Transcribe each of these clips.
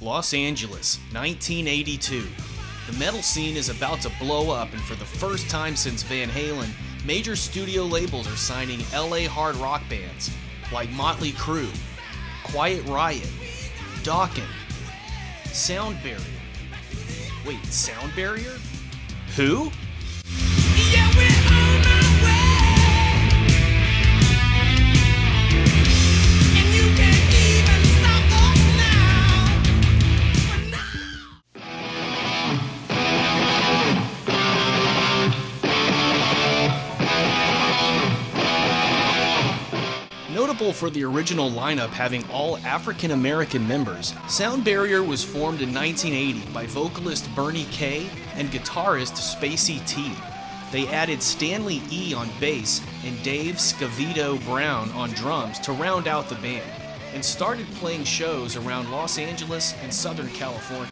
Los Angeles, 1982. The metal scene is about to blow up, and for the first time since Van Halen, major studio labels are signing LA hard rock bands like Motley Crue, Quiet Riot, Dokken, Sound Barrier. Wait, Sound Barrier? Who? Yeah, we're on our way, and you can't even stop us now. We're not. Notable for the original lineup having all African American members, Sound Barrier was formed in 1980 by vocalist Bernie Kay and guitarist Spacey T. They added Stanley E on bass and Dave Scavito Brown on drums to round out the band, and started playing shows around Los Angeles and Southern California.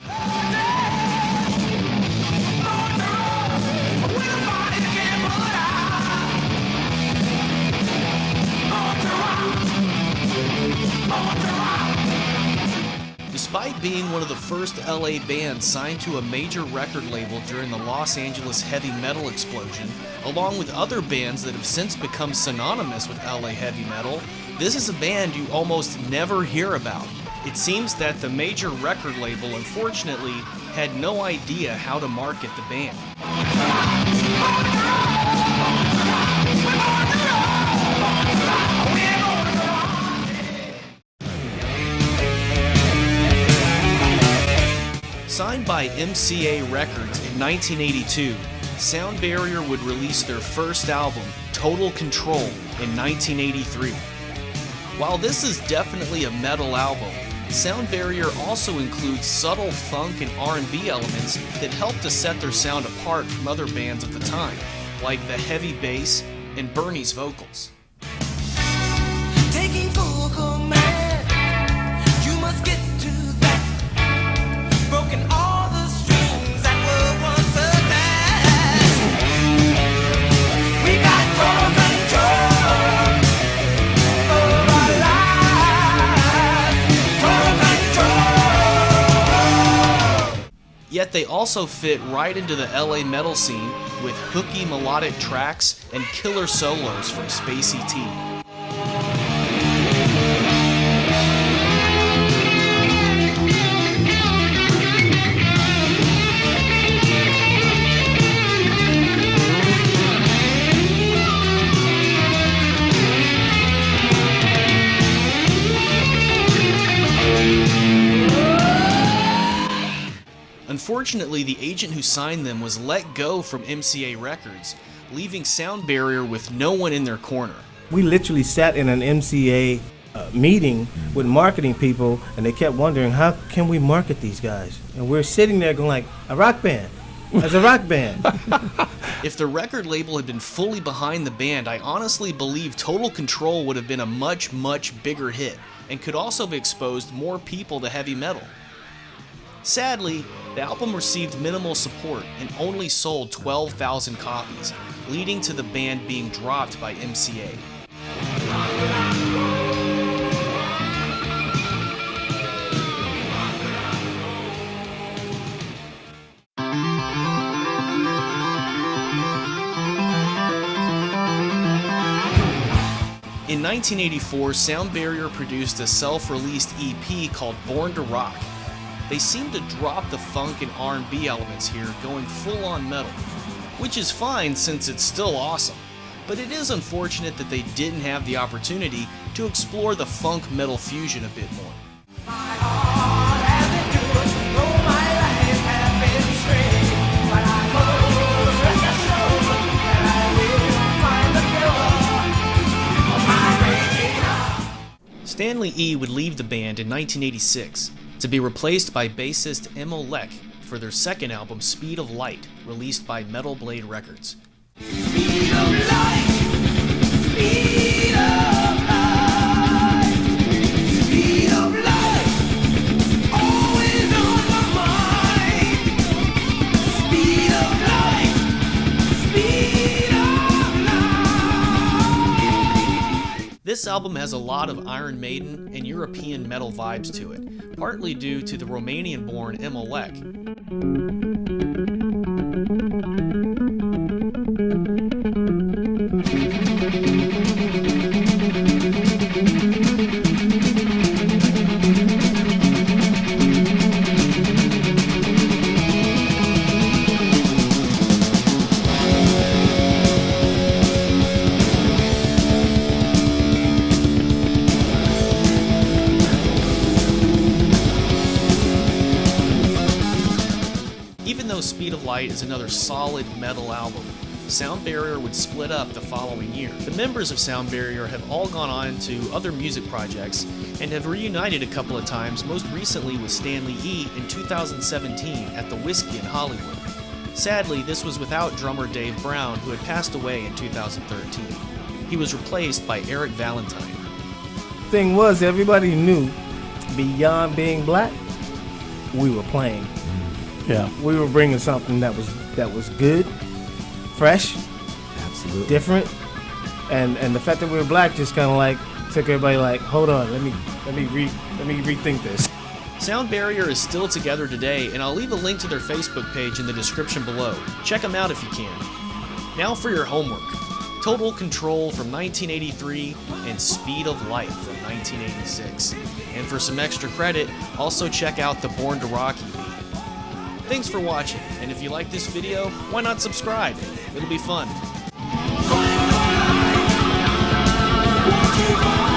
Despite being one of the first LA bands signed to a major record label during the Los Angeles heavy metal explosion, along with other bands that have since become synonymous with LA heavy metal, this is a band you almost never hear about. It seems that the major record label, unfortunately, had no idea how to market the band. Signed by MCA Records in 1982, Sound Barrier would release their first album, Total Control, in 1983. While this is definitely a metal album, Sound Barrier also includes subtle funk and R&B elements that help to set their sound apart from other bands of the time, like the heavy bass and Bernie's vocals. Taking full command, you must get to that. Broken all the strings that were once attached. We got total control of our lives. Total control. Yet they also fit right into the LA metal scene with hooky melodic tracks and killer solos from Spacey T. Unfortunately, the agent who signed them was let go from MCA Records, leaving Sound Barrier with no one in their corner. We literally sat in an MCA meeting with marketing people, and they kept wondering, how can we market these guys? And we're sitting there going like, a rock band. As a rock band. If the record label had been fully behind the band, I honestly believe Total Control would have been a much, much bigger hit, and could also have exposed more people to heavy metal. Sadly, the album received minimal support and only sold 12,000 copies, leading to the band being dropped by MCA. In 1984, Sound Barrier produced a self-released EP called Born to Rock. They seem to drop the funk and R&B elements here, going full-on metal, which is fine since it's still awesome, but it is unfortunate that they didn't have the opportunity to explore the funk metal fusion a bit more. My heart has been good, though my life has been strange. But I must rest assured that I will find the cure of my raging heart. Stanley E would leave the band in 1986 to be replaced by bassist Emo Leck for their second album, Speed of Light, released by Metal Blade Records. Speed of light, speed of light, speed of light, always on my mind. Speed of light, speed of light. This album has a lot of Iron Maiden and European metal vibes to it, partly due to the Romanian-born Imolec. Even though Speed of Light is another solid metal album, Sound Barrier would split up the following year. The members of Sound Barrier have all gone on to other music projects and have reunited a couple of times, most recently with Stanley E in 2017 at the Whiskey in Hollywood. Sadly, this was without drummer Dave Brown, who had passed away in 2013. He was replaced by Eric Valentine. Thing was, everybody knew beyond being black, we were playing. Yeah. We were bringing something that was good, fresh, Absolutely. different, and the fact that we were black just kind of like took everybody like, hold on, let me rethink this. Sound Barrier is still together today, and I'll leave a link to their Facebook page in the description below. Check them out if you can. Now for your homework. Total Control from 1983 and Speed of Light from 1986. And for some extra credit, also check out the Born to Rock EP. Thanks for watching, and if you like this video, why not subscribe? It'll be fun. Walking